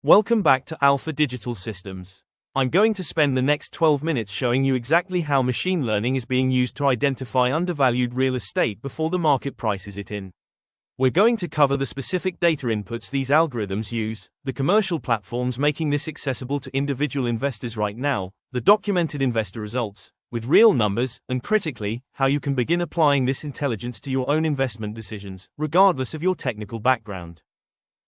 Welcome back to ALFA Digital Systems. I'm going to spend the next 12 minutes showing you exactly how machine learning is being used to identify undervalued real estate before the market prices it in. We're going to cover the specific data inputs these algorithms use, the commercial platforms making this accessible to individual investors right now, the documented investor results, with real numbers, and critically, how you can begin applying this intelligence to your own investment decisions, regardless of your technical background.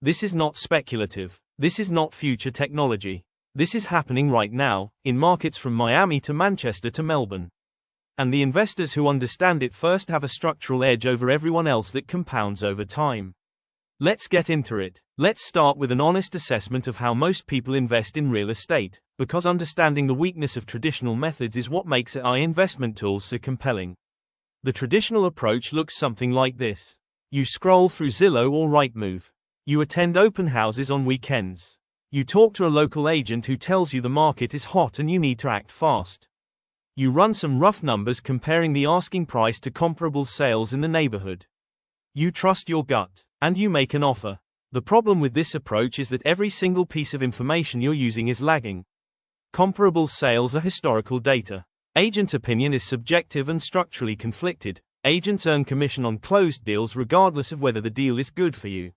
This is not speculative. This is not future technology. This is happening right now, in markets from Miami to Manchester to Melbourne. And the investors who understand it first have a structural edge over everyone else that compounds over time. Let's get into it. Let's start with an honest assessment of how most people invest in real estate, because understanding the weakness of traditional methods is what makes AI investment tools so compelling. The traditional approach looks something like this. You scroll through Zillow or Rightmove. You attend open houses on weekends. You talk to a local agent who tells you the market is hot and you need to act fast. You run some rough numbers comparing the asking price to comparable sales in the neighborhood. You trust your gut, and you make an offer. The problem with this approach is that every single piece of information you're using is lagging. Comparable sales are historical data. Agent opinion is subjective and structurally conflicted. Agents earn commission on closed deals regardless of whether the deal is good for you.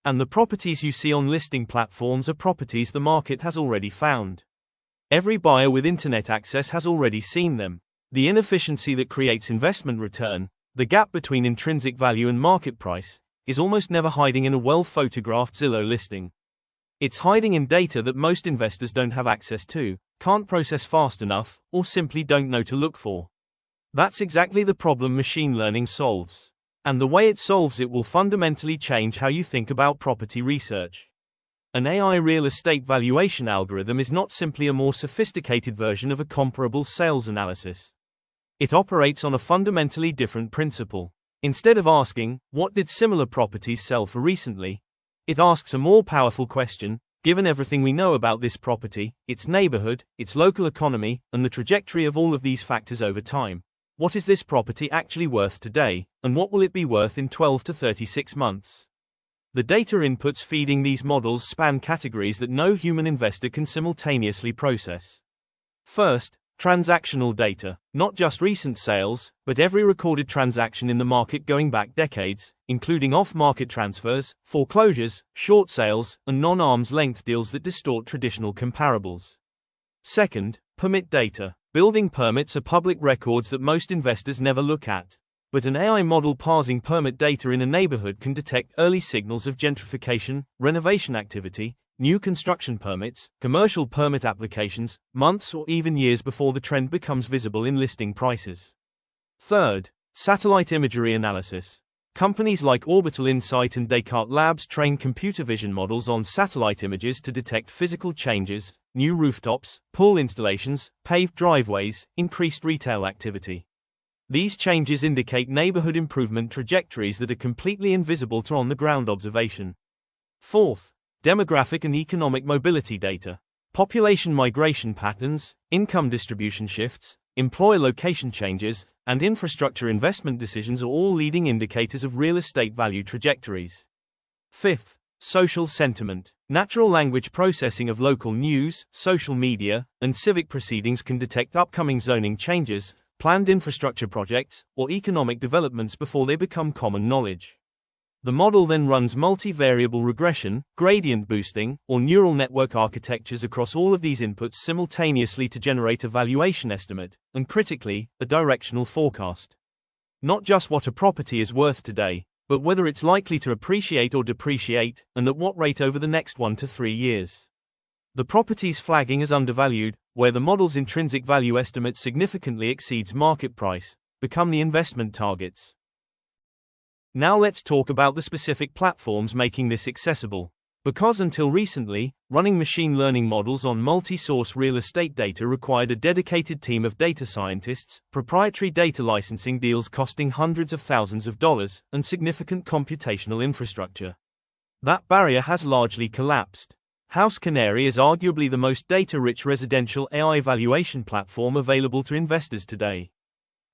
And the properties you see on listing platforms are properties the market has already found. Every buyer with internet access has already seen them. The inefficiency that creates investment return, the gap between intrinsic value and market price, is almost never hiding in a well-photographed Zillow listing. It's hiding in data that most investors don't have access to, can't process fast enough, or simply don't know to look for. That's exactly the problem machine learning solves. And the way it solves it will fundamentally change how you think about property research. An AI real estate valuation algorithm is not simply a more sophisticated version of a comparable sales analysis. It operates on a fundamentally different principle. Instead of asking, what did similar properties sell for recently? It asks a more powerful question, given everything we know about this property, its neighborhood, its local economy, and the trajectory of all of these factors over time. What is this property actually worth today, and what will it be worth in 12 to 36 months? The data inputs feeding these models span categories that no human investor can simultaneously process. First, transactional data, not just recent sales, but every recorded transaction in the market going back decades, including off-market transfers, foreclosures, short sales, and non-arm's length deals that distort traditional comparables. Second, permit data. Building permits are public records that most investors never look at. But an AI model parsing permit data in a neighborhood can detect early signals of gentrification, renovation activity, new construction permits, commercial permit applications, months or even years before the trend becomes visible in listing prices. Third, satellite imagery analysis. Companies like Orbital Insight and Descartes Labs train computer vision models on satellite images to detect physical changes, new rooftops, pool installations, paved driveways, increased retail activity. These changes indicate neighborhood improvement trajectories that are completely invisible to on-the-ground observation. Fourth, demographic and economic mobility data. Population migration patterns, income distribution shifts, employer location changes, and infrastructure investment decisions are all leading indicators of real estate value trajectories. Fifth, social sentiment. Natural language processing of local news, social media, and civic proceedings can detect upcoming zoning changes, planned infrastructure projects, or economic developments before they become common knowledge. The model then runs multivariable regression, gradient boosting, or neural network architectures across all of these inputs simultaneously to generate a valuation estimate, and critically, a directional forecast. Not just what a property is worth today, but whether it's likely to appreciate or depreciate, and at what rate over the next 1 to 3 years. The properties flagging as undervalued, where the model's intrinsic value estimate significantly exceeds market price, become the investment targets. Now let's talk about the specific platforms making this accessible. Because until recently, running machine learning models on multi-source real estate data required a dedicated team of data scientists, proprietary data licensing deals costing hundreds of thousands of dollars, and significant computational infrastructure. That barrier has largely collapsed. House Canary is arguably the most data-rich residential AI valuation platform available to investors today.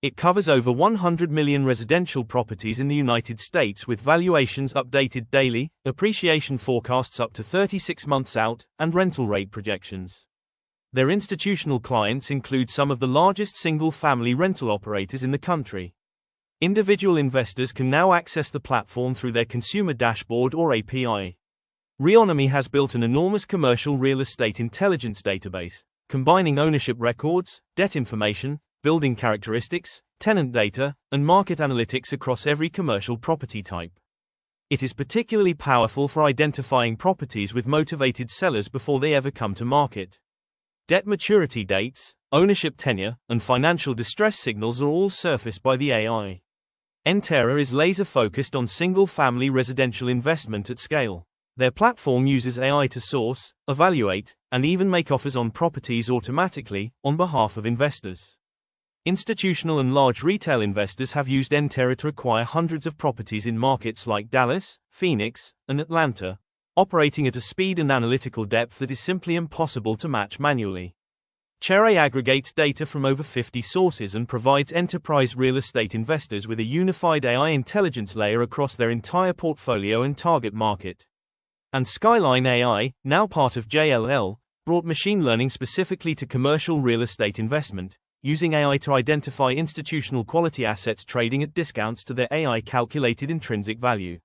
It covers over 100 million residential properties in the United States with valuations updated daily, appreciation forecasts up to 36 months out, and rental rate projections. Their institutional clients include some of the largest single-family rental operators in the country. Individual investors can now access the platform through their consumer dashboard or API. Reonomy has built an enormous commercial real estate intelligence database, combining ownership records, debt information, building characteristics, tenant data, and market analytics across every commercial property type. It is particularly powerful for identifying properties with motivated sellers before they ever come to market. Debt maturity dates, ownership tenure, and financial distress signals are all surfaced by the AI. Entera is laser-focused on single-family residential investment at scale. Their platform uses AI to source, evaluate, and even make offers on properties automatically, on behalf of investors. Institutional and large retail investors have used Entera to acquire hundreds of properties in markets like Dallas, Phoenix, and Atlanta, operating at a speed and analytical depth that is simply impossible to match manually. Cherre aggregates data from over 50 sources and provides enterprise real estate investors with a unified AI intelligence layer across their entire portfolio and target market. And Skyline AI, now part of JLL, brought machine learning specifically to commercial real estate investment, using AI to identify institutional quality assets trading at discounts to their AI-calculated intrinsic value.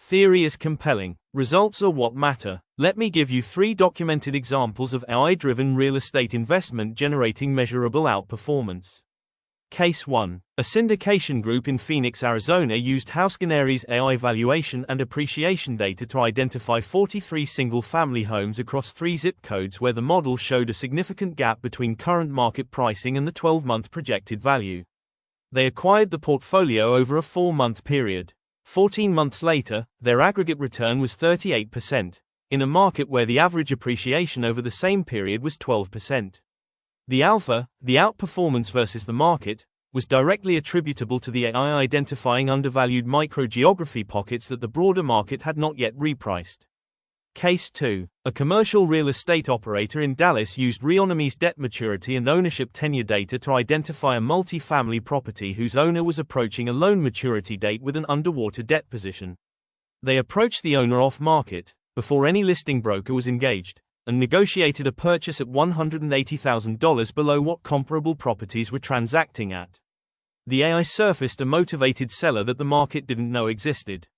Theory is compelling. Results are what matter. Let me give you 3 documented examples of AI-driven real estate investment generating measurable outperformance. Case 1. A syndication group in Phoenix, Arizona used Hausganery's AI valuation and appreciation data to identify 43 single-family homes across 3 zip codes where the model showed a significant gap between current market pricing and the 12-month projected value. They acquired the portfolio over a 4-month period. 14 months later, their aggregate return was 38%, in a market where the average appreciation over the same period was 12%. The alpha, the outperformance versus the market, was directly attributable to the AI identifying undervalued microgeography pockets that the broader market had not yet repriced. Case 2. A commercial real estate operator in Dallas used Reonomy's debt maturity and ownership tenure data to identify a multi-family property whose owner was approaching a loan maturity date with an underwater debt position. They approached the owner off-market, before any listing broker was engaged, and negotiated a purchase at $180,000 below what comparable properties were transacting at. The AI surfaced a motivated seller that the market didn't know existed.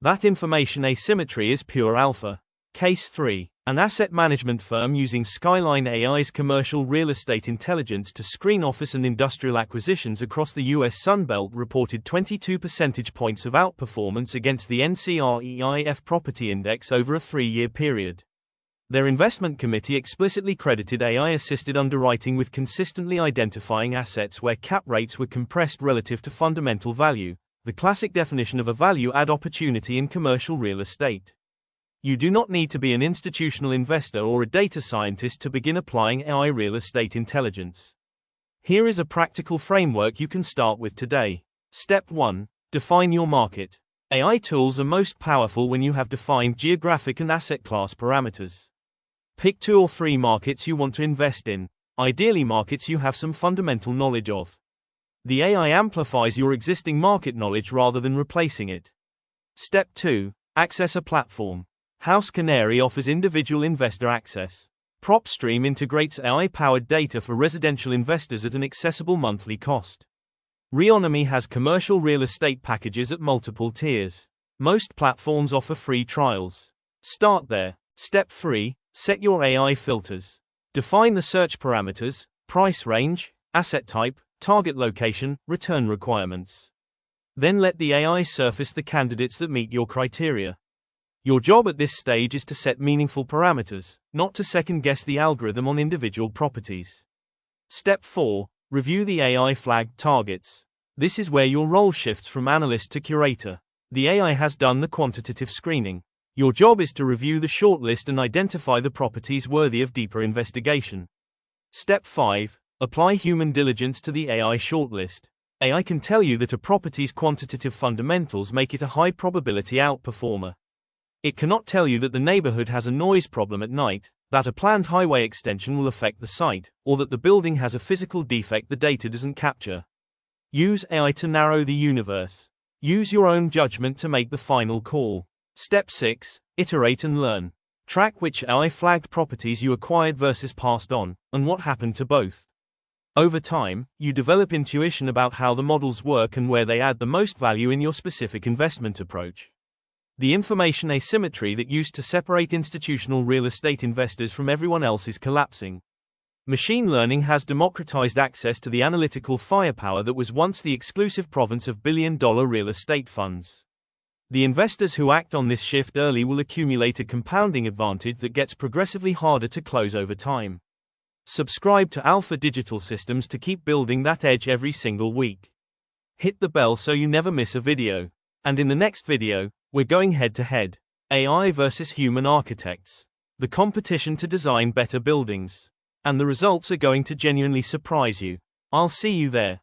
That information asymmetry is pure alpha. Case 3. An asset management firm using Skyline AI's commercial real estate intelligence to screen office and industrial acquisitions across the U.S. Sunbelt reported 22 percentage points of outperformance against the NCREIF property index over a 3-year period. Their investment committee explicitly credited AI-assisted underwriting with consistently identifying assets where cap rates were compressed relative to fundamental value, the classic definition of a value-add opportunity in commercial real estate. You do not need to be an institutional investor or a data scientist to begin applying AI real estate intelligence. Here is a practical framework you can start with today. Step 1. Define your market. AI tools are most powerful when you have defined geographic and asset class parameters. Pick 2 or 3 markets you want to invest in, ideally markets you have some fundamental knowledge of. The AI amplifies your existing market knowledge rather than replacing it. Step 2. Access a platform. Hausganary offers individual investor access. PropStream integrates AI-powered data for residential investors at an accessible monthly cost. Reonomy has commercial real estate packages at multiple tiers. Most platforms offer free trials. Start there. Step 3. Set your AI filters. Define the search parameters, price range, asset type, target location, return requirements. Then let the AI surface the candidates that meet your criteria. Your job at this stage is to set meaningful parameters, not to second-guess the algorithm on individual properties. Step 4. Review the AI-flagged targets. This is where your role shifts from analyst to curator. The AI has done the quantitative screening. Your job is to review the shortlist and identify the properties worthy of deeper investigation. Step 5. Apply human diligence to the AI shortlist. AI can tell you that a property's quantitative fundamentals make it a high-probability outperformer. It cannot tell you that the neighborhood has a noise problem at night, that a planned highway extension will affect the site, or that the building has a physical defect the data doesn't capture. Use AI to narrow the universe. Use your own judgment to make the final call. Step 6. Iterate and learn. Track which AI-flagged properties you acquired versus passed on, and what happened to both. Over time, you develop intuition about how the models work and where they add the most value in your specific investment approach. The information asymmetry that used to separate institutional real estate investors from everyone else is collapsing. Machine learning has democratized access to the analytical firepower that was once the exclusive province of billion-dollar real estate funds. The investors who act on this shift early will accumulate a compounding advantage that gets progressively harder to close over time. Subscribe to ALFA Digital Systems to keep building that edge every single week. Hit the bell so you never miss a video. And in the next video, we're going head-to-head. AI versus human architects. The competition to design better buildings. And the results are going to genuinely surprise you. I'll see you there.